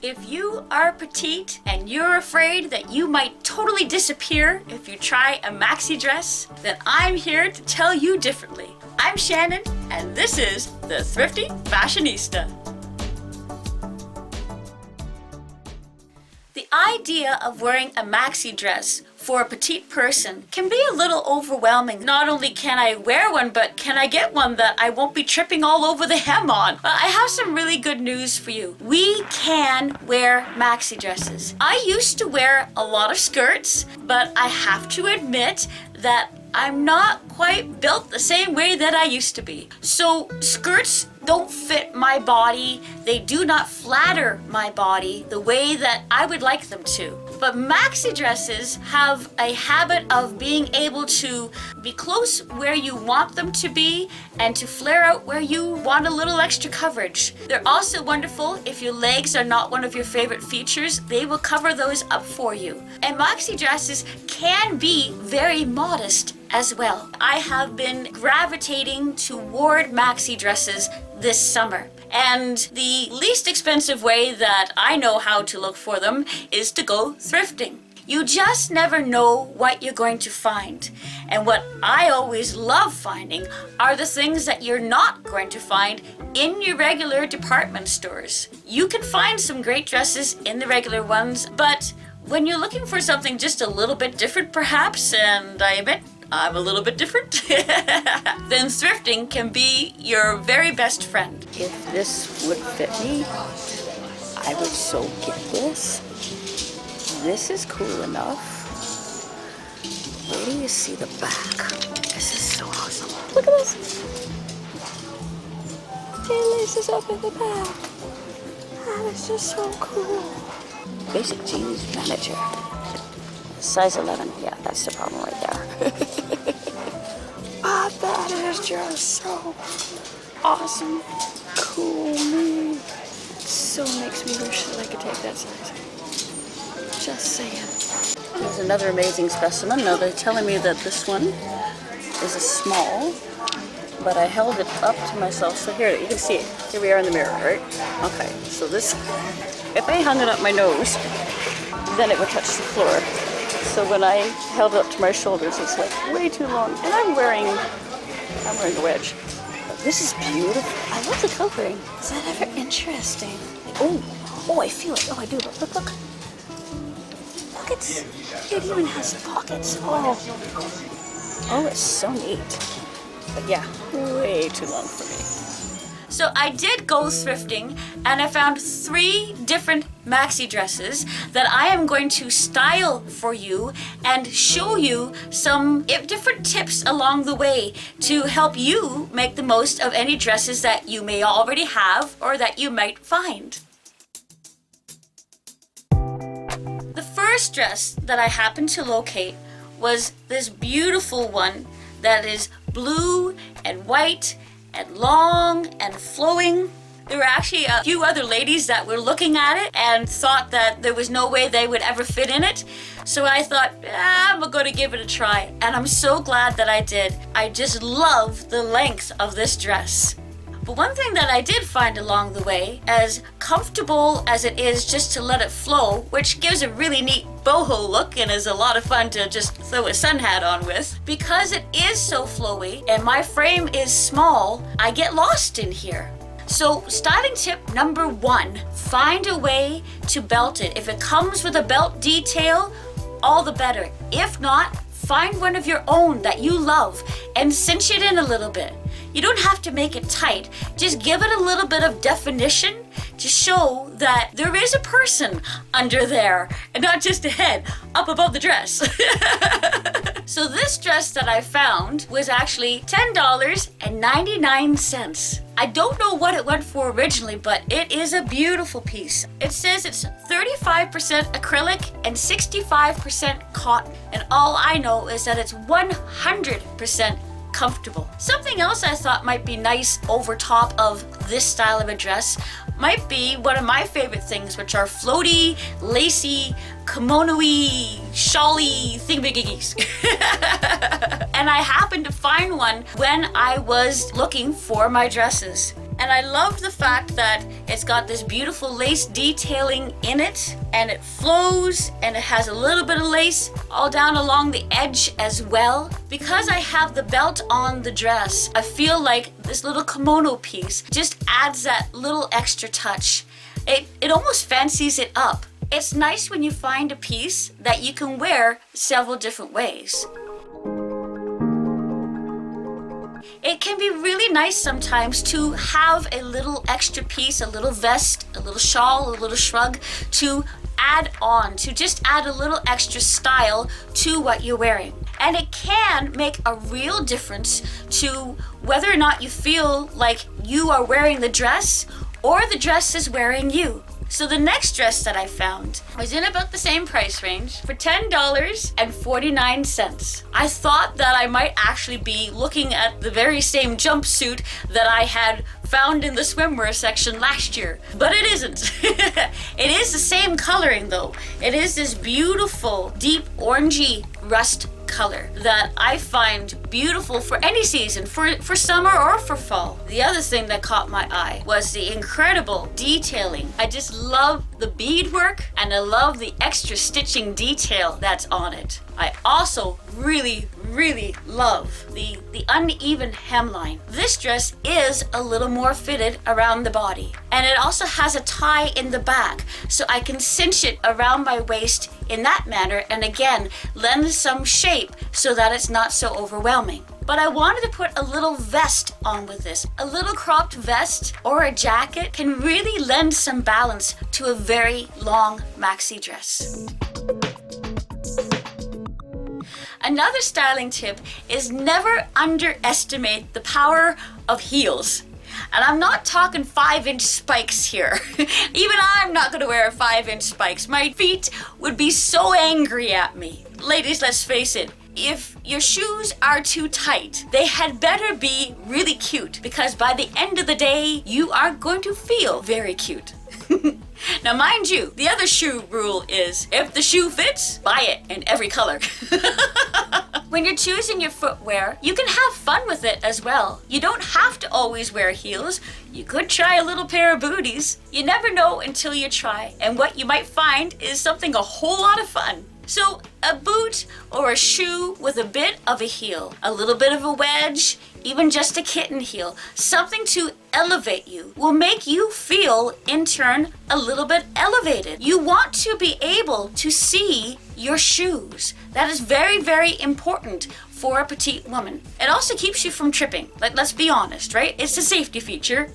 If you are petite and you're afraid that you might totally disappear if you try a maxi dress, then I'm here to tell you differently. I'm Shannon, and this is the Thrifty Fashionista. The idea of wearing a maxi dress for a petite person can be a little overwhelming. Not only can I wear one, but can I get one that I won't be tripping all over the hem on? Well, I have some really good news for you. We can wear maxi dresses. I used to wear a lot of skirts, but I have to admit that I'm not quite built the same way that I used to be. So skirts don't fit my body. They do not flatter my body the way that I would like them to. But maxi dresses have a habit of being able to be close where you want them to be and to flare out where you want a little extra coverage. They're also wonderful if your legs are not one of your favorite features. They will cover those up for you. And maxi dresses can be very modest as well. I have been gravitating toward maxi dresses this summer. And the least expensive way that I know how to look for them is to go thrifting. You just never know what you're going to find. And what I always love finding are the things that you're not going to find in your regular department stores. You can find some great dresses in the regular ones, but when you're looking for something just a little bit different perhaps, and I admit I'm a little bit different, then thrifting can be your very best friend. If this would fit me, I would so get this. This is cool enough. Wait till you see the back. This is so awesome. Look at this. It laces up in the back. That is just so cool. Basic jeans manager. Size 11. Yeah, that's the problem right there. That is just so awesome. Cool, me. So makes me wish that I could take that size. Just saying. There's another amazing specimen. Now they're telling me that this one is a small, but I held it up to myself. So here, you can see it. Here we are in the mirror, right? Okay, so this, if I hung it up my nose, then it would touch the floor. So when I held it up to my shoulders, it's like way too long. And I'm wearing a wedge. But this is beautiful. I love the coloring. Is that ever interesting? Oh, I feel it. Oh, I do. Look. Look, it even has pockets. Oh, it's so neat. But yeah, way too long for me. So I did go thrifting and I found 3 different maxi dresses that I am going to style for you and show you some different tips along the way to help you make the most of any dresses that you may already have or that you might find. The first dress that I happened to locate was this beautiful one that is blue and white and long and flowing. There were actually a few other ladies that were looking at it and thought that there was no way they would ever fit in it. So I thought, I'm going to give it a try. And I'm so glad that I did. I just love the length of this dress. But one thing that I did find along the way, as comfortable as it is just to let it flow, which gives a really neat boho look and is a lot of fun to just throw a sun hat on with, because it is so flowy and my frame is small, I get lost in here. So styling tip number 1, find a way to belt it. If it comes with a belt detail, all the better. If not, find one of your own that you love and cinch it in a little bit. You don't have to make it tight. Just give it a little bit of definition to show that there is a person under there and not just a head up above the dress. So this dress that I found was actually $10.99. I don't know what it went for originally, but it is a beautiful piece. It says it's 35% acrylic and 65% cotton. And all I know is that it's 100% comfortable. Something else I thought might be nice over top of this style of a dress might be one of my favorite things, which are floaty, lacy, kimono-y, shawl-y thingamajiggies. And I happened to find one when I was looking for my dresses. And And I love the fact that it's got this beautiful lace detailing in it, and it flows, and it has a little bit of lace all down along the edge as well. Because I have the belt on the dress, I feel like this little kimono piece just adds that little extra touch. It almost fancies it up. It's nice when you find a piece that you can wear several different ways. It can be really nice sometimes to have a little extra piece, a little vest, a little shawl, a little shrug to add on, to just add a little extra style to what you're wearing. And it can make a real difference to whether or not you feel like you are wearing the dress or the dress is wearing you. So the next dress that I found was in about the same price range for $10.49. I thought that I might actually be looking at the very same jumpsuit that I had found in the swimwear section last year, but it isn't. It is the same coloring though. It is this beautiful deep orangey rust color that I find beautiful for any season, for summer or for fall. The other thing that caught my eye was the incredible detailing. I just love the beadwork and I love the extra stitching detail that's on it. I also really love the uneven hemline. This dress is a little more fitted around the body, and it also has a tie in the back, so I can cinch it around my waist in that manner, and again lend some shape so that it's not so overwhelming. But I wanted to put a little vest on with this. A little cropped vest or a jacket can really lend some balance to a very long maxi dress. Another styling tip is never underestimate the power of heels. And I'm not talking 5-inch spikes here. Even I'm not gonna wear 5-inch spikes. My feet would be so angry at me. Ladies, let's face it, if your shoes are too tight, they had better be really cute, because by the end of the day, you are going to feel very cute. Now mind you, the other shoe rule is, if the shoe fits, buy it in every color. When you're choosing your footwear, you can have fun with it as well. You don't have to always wear heels. You could try a little pair of booties. You never know until you try, and what you might find is something a whole lot of fun. So a boot or a shoe with a bit of a heel, a little bit of a wedge, even just a kitten heel, something to elevate you will make you feel, in turn, a little bit elevated. You want to be able to see your shoes. That is very important for a petite woman. It also keeps you from tripping. Let's be honest, right? It's a safety feature.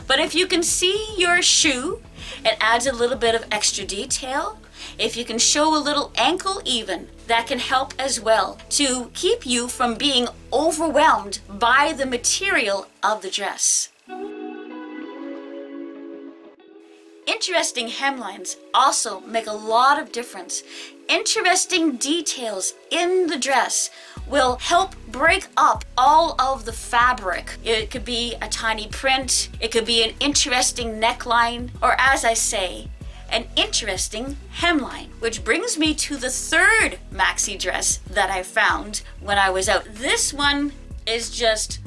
But if you can see your shoe, it adds a little bit of extra detail. If you can show a little ankle even, that can help as well to keep you from being overwhelmed by the material of the dress. Interesting hemlines also make a lot of difference. Interesting details in the dress will help break up all of the fabric. It could be a tiny print, it could be an interesting neckline, or as I say, an interesting hemline. Which brings me to the third maxi dress that I found when I was out. This one is just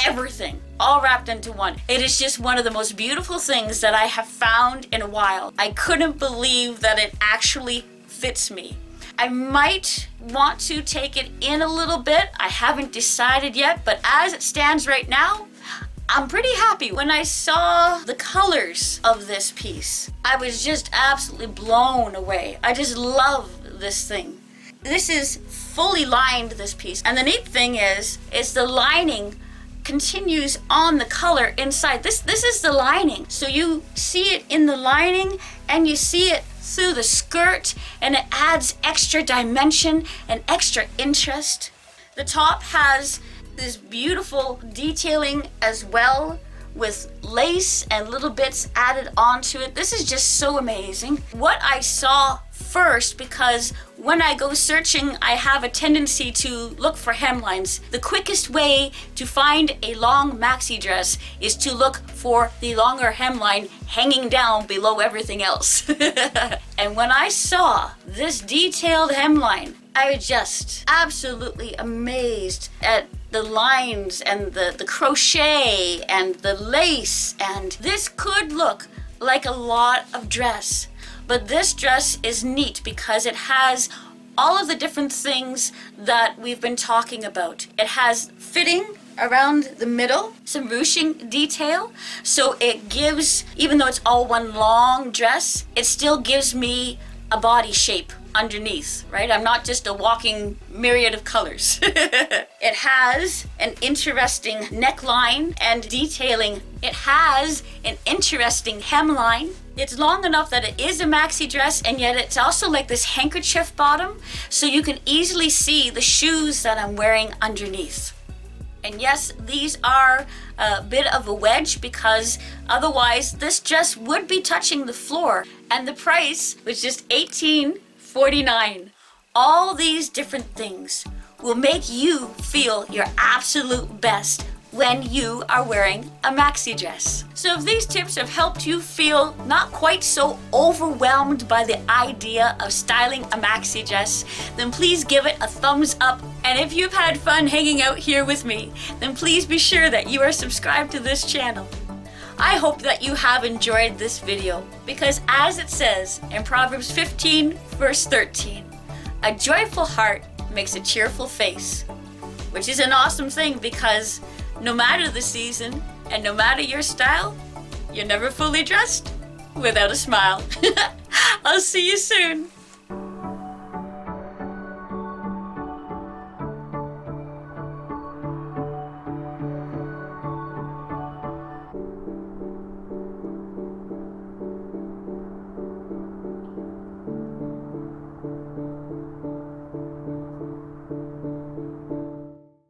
everything, all wrapped into one. It is just one of the most beautiful things that I have found in a while. I couldn't believe that it actually fits me. I might want to take it in a little bit. I haven't decided yet, but as it stands right now, I'm pretty happy. When I saw the colors of this piece, I was just absolutely blown away. I just love this thing. This is fully lined, this piece. And the neat thing is the lining continues on the color inside. This is the lining. So you see it in the lining and you see it through the skirt, and it adds extra dimension and extra interest. The top has this beautiful detailing as well, with lace and little bits added onto it. This is just so amazing. What I saw first because when I go searching, I have a tendency to look for hemlines. The quickest way to find a long maxi dress is to look for the longer hemline hanging down below everything else. And when I saw this detailed hemline, I was just absolutely amazed at the lines and the crochet and the lace, and this could look like a lot of dress. But this dress is neat because it has all of the different things that we've been talking about. It has fitting around the middle, some ruching detail, so it gives, even though it's all one long dress, it still gives me a body shape underneath, right? I'm not just a walking myriad of colors. It has an interesting neckline and detailing. It has an interesting hemline. It's long enough that it is a maxi dress, and yet it's also like this handkerchief bottom, so you can easily see the shoes that I'm wearing underneath. And yes, these are a bit of a wedge because otherwise this dress would be touching the floor, and the price was just $18.49. All these different things will make you feel your absolute best when you are wearing a maxi dress. So if these tips have helped you feel not quite so overwhelmed by the idea of styling a maxi dress, then please give it a thumbs up. And if you've had fun hanging out here with me, then please be sure that you are subscribed to this channel. I hope that you have enjoyed this video because, as it says in Proverbs 15 verse 13, a joyful heart makes a cheerful face, which is an awesome thing because no matter the season and no matter your style, you're never fully dressed without a smile. I'll see you soon.